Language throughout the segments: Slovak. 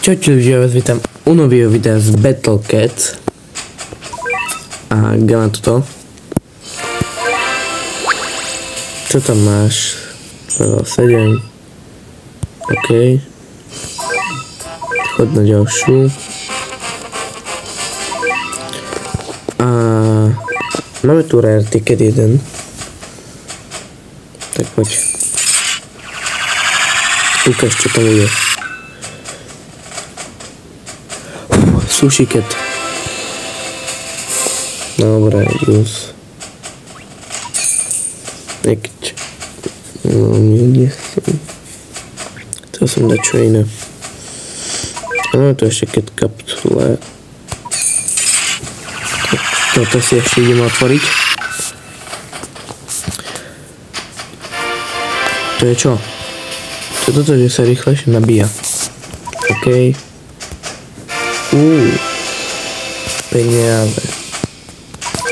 Čaute ľudia, ja vás vítam u nového videa z Battle Cats. A gáme toto. Čo tam máš? 7. OK. Chod na ďalšiu. A máme tu rare ticket 1. Tak poď. Ukáž, čo tam bude. Sushi cat. Dobre, plus. Nekď. No, nie. Chcel som dať čo iné. Máme tu ešte cat kapsule. Toto si ešte idem otvoriť. To je čo? To je toto, že sa rýchlejšie nabíja. OK. Peniaze.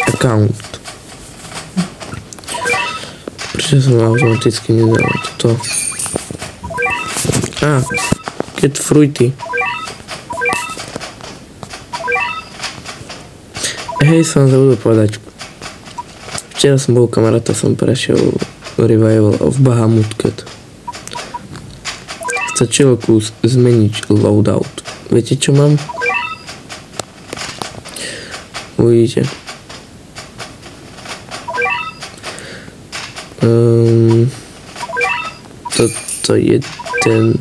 Account. Prečo som automaticky nedal toto? Cat fruity. Hej, som zabudol povedať. Včera som bol kamaráta, som prešiel Revival of Bahamut Cat. Stačilo kus zmeniť loadout. Viete, čo mám? Uvidíte. Toto je ten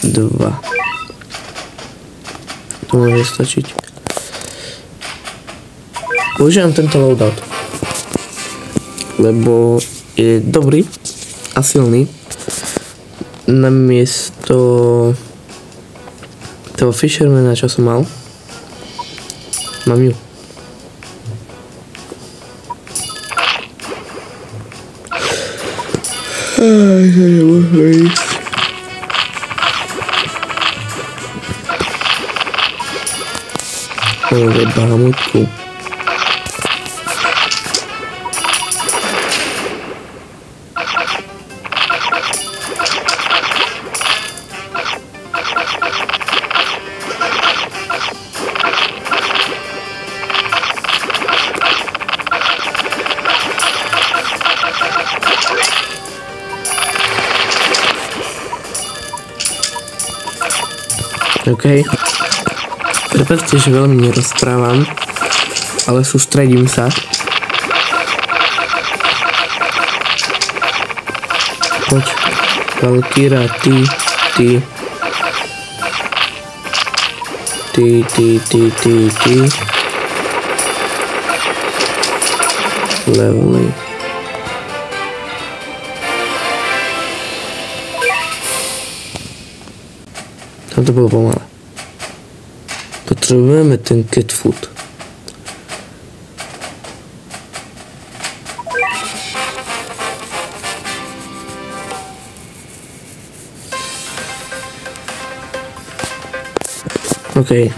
2. To môže stačiť. Používam tento loadout, lebo je dobrý a silný. Namiesto toho Fishermana, čo som mal, mám ju. Máme Bahamutku. OK. Prepáčte, že veľmi nerozprávam, ale sústredím sa. Poď, Valkyra, ty. Levely. Tam to bolo pomalé. Potrebujeme ten cat food. OK.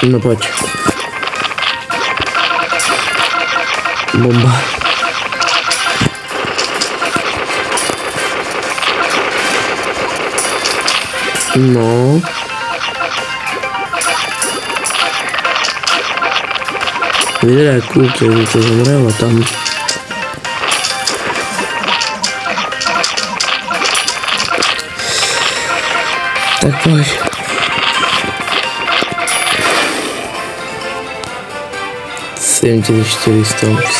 No poď. Bomba. No. Vyzerá kľúče, že to zomrelo tam. Tak poď.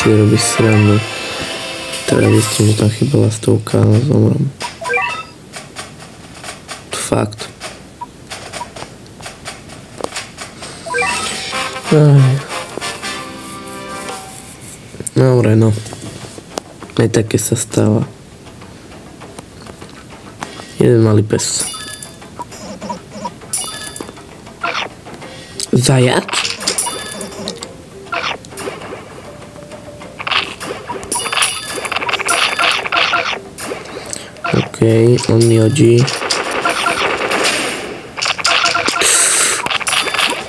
si robíš srandu. Teda zistím, že tam chybala 100 a zomrem. Fakt. Dobre, no. Aj také sa stáva. Jeden malý pes. Zajac? OK, on mi hodí.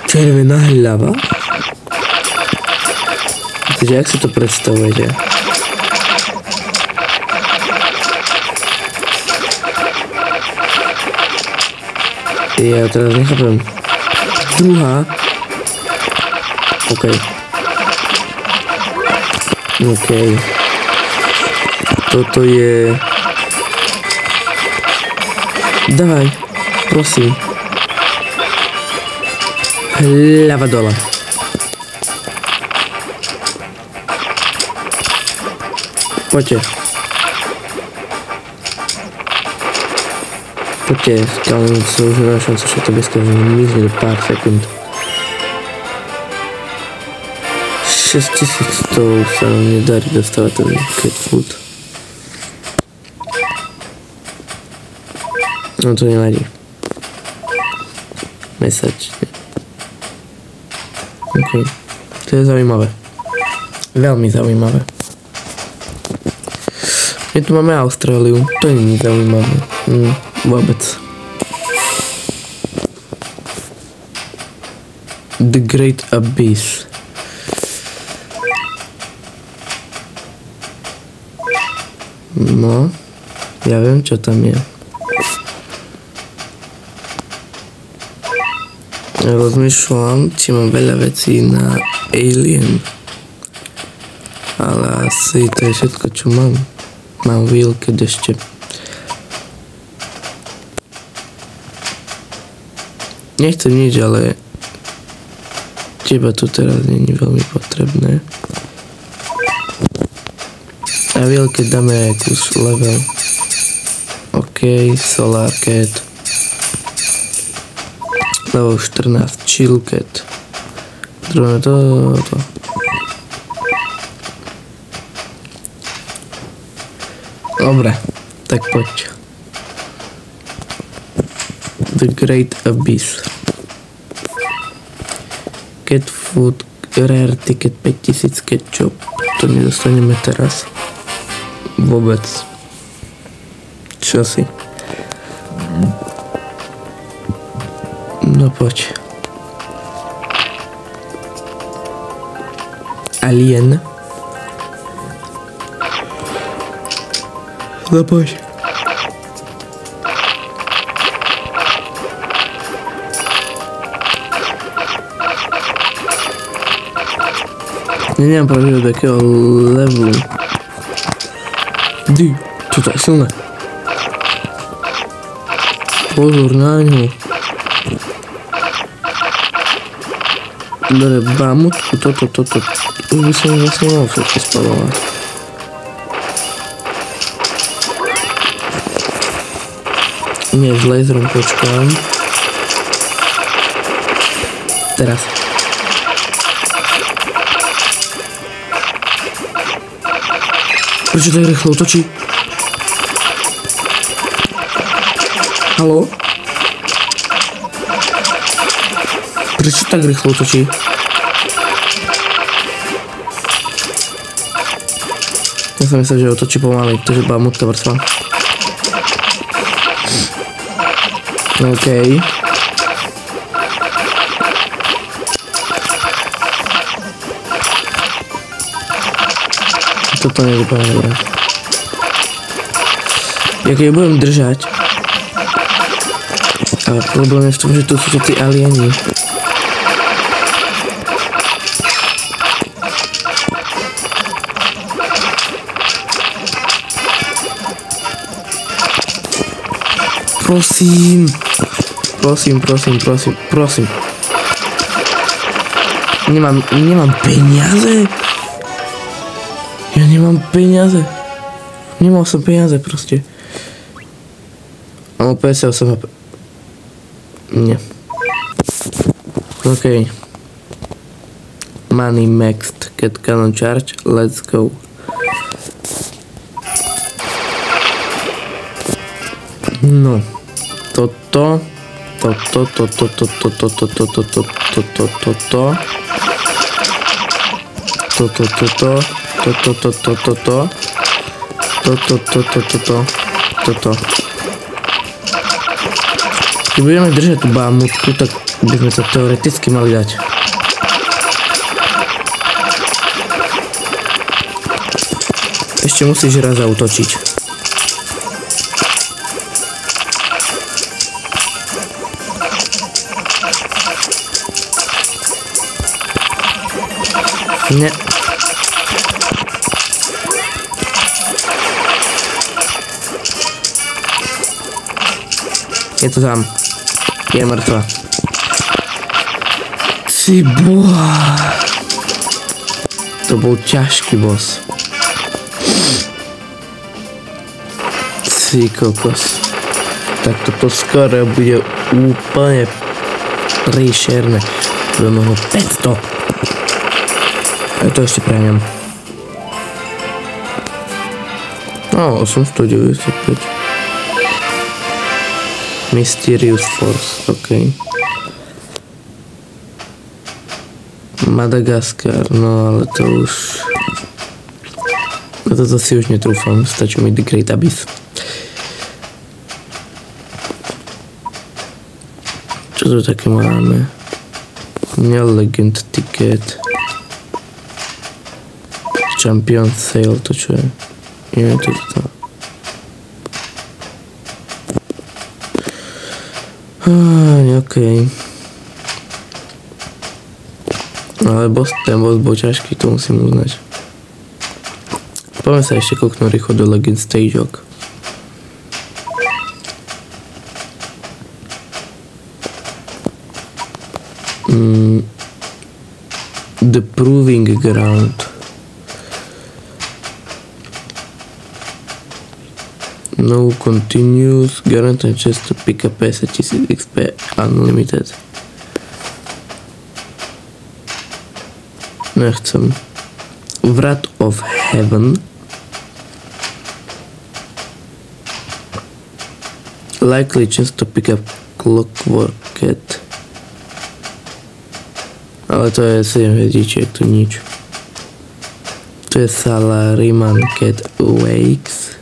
Čo červená hlava? Takže jak si to predstavujete? Ja teraz nechápem. Druhá. OK. Toto je... Davaj, prosím. Hlava dole. Poďte. Ale to už nemá šancu, že to bezkazne mizne do pár sekúnd. 6100 sa nám nedarí dostávať ten cat food. No to nevadí. Message. OK. To je zaujímavé. Veľmi zaujímavé. My tu máme Austráliu. To nie je zaujímavé. Vôbec. The Great Abyss. No, ja viem, čo tam je. Rozmýšľam, či mám veľa vecí na Alien. Ale asi to je všetko, čo mám. Mám Wheelcat ešte. Nechcem nič, ale teba tu teraz nie je veľmi potrebné. A Wheelcat dáme kus level. OK, Solar Cat. Level 14, Chill Cat. Druhé toto. Dobre, tak poď. The Great Abyss. Cat Food, Rare Ticket 5000 ketchup. To nedostaneme teraz. Vôbec. Čo si? No poď. Alien. No poď. Neviem pravdu do takého levelu. Ty, čo to je silné. Pozor na ňu. Dobre, bámutku, toto. Už by som vlastne mal všetko spalovať. Nie, s laserom počkám. Teraz. Prečo tak rýchlo otočí? Haló? Prečo tak rýchlo otočí? Ja som myslel, že otočí pomaly, to je bámutka vrstva. OK. Toto nie je úplne dobré. Ja keď budem držať, ale problém je v tom, že tu sú tí alieni. Prosím. Nemám peniaze. Ja nemám peniaze. Nemal som peniaze proste. Mám 58 HP. Nie. OK. Money maxed. Cat cannon charge. Let's go. No. Toto. Keď budeme držať tú bámutku, tak by sme to teoreticky mali dať. Ešte musíš raz zautočiť. Ne. Je to tam. Je mŕtva. Si boha. To bol ťažký boss. Si kokos. Tak toto skoro bude úplne príšerné. Budeme ho 500. A to ešte preňam. No, 895. Mysterious Force, ok. Madagaskar, no ale to už... Na toto si už netrúfam, stačí mi The Great Abyss. Čo tu také máme? Legend Ticket. Champion Sale, to čo je? Je to to. Okej. Ale ten boss bol ťažký, to musím uznať. Poďme sa ešte kouknúť rýchlo do Legend Stageok. The Proving Ground. No continues, guaranteed chance to pick up a 1000 XP unlimited. Nechcem. Wrath of Heaven. Likely chance to pick up Clockwork Cat. Ale to je 7 hviezdičiek, to nič. To je Salaryman Cat Wakes.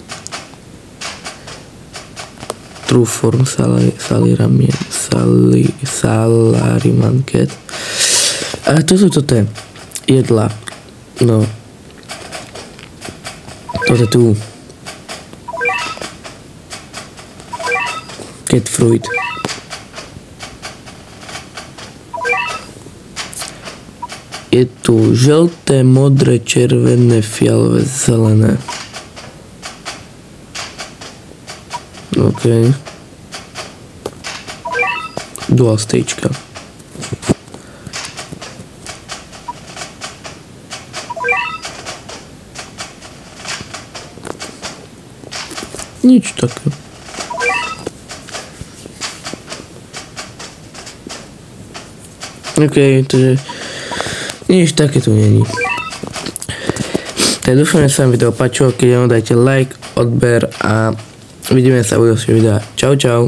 True form Salaryman Cat. Ale to sú toto jedla. No. Toto tu. Cat fruit. Je tu žlté, modré, červené, fialové, zelené. OK. Dual stageka. Nič také. OK, takže nič také tu není. Tak dúfam, že sa vám video páčilo, keď vám dajte like, odber a vidíme sa u ďalšieho videa. Čau, čau.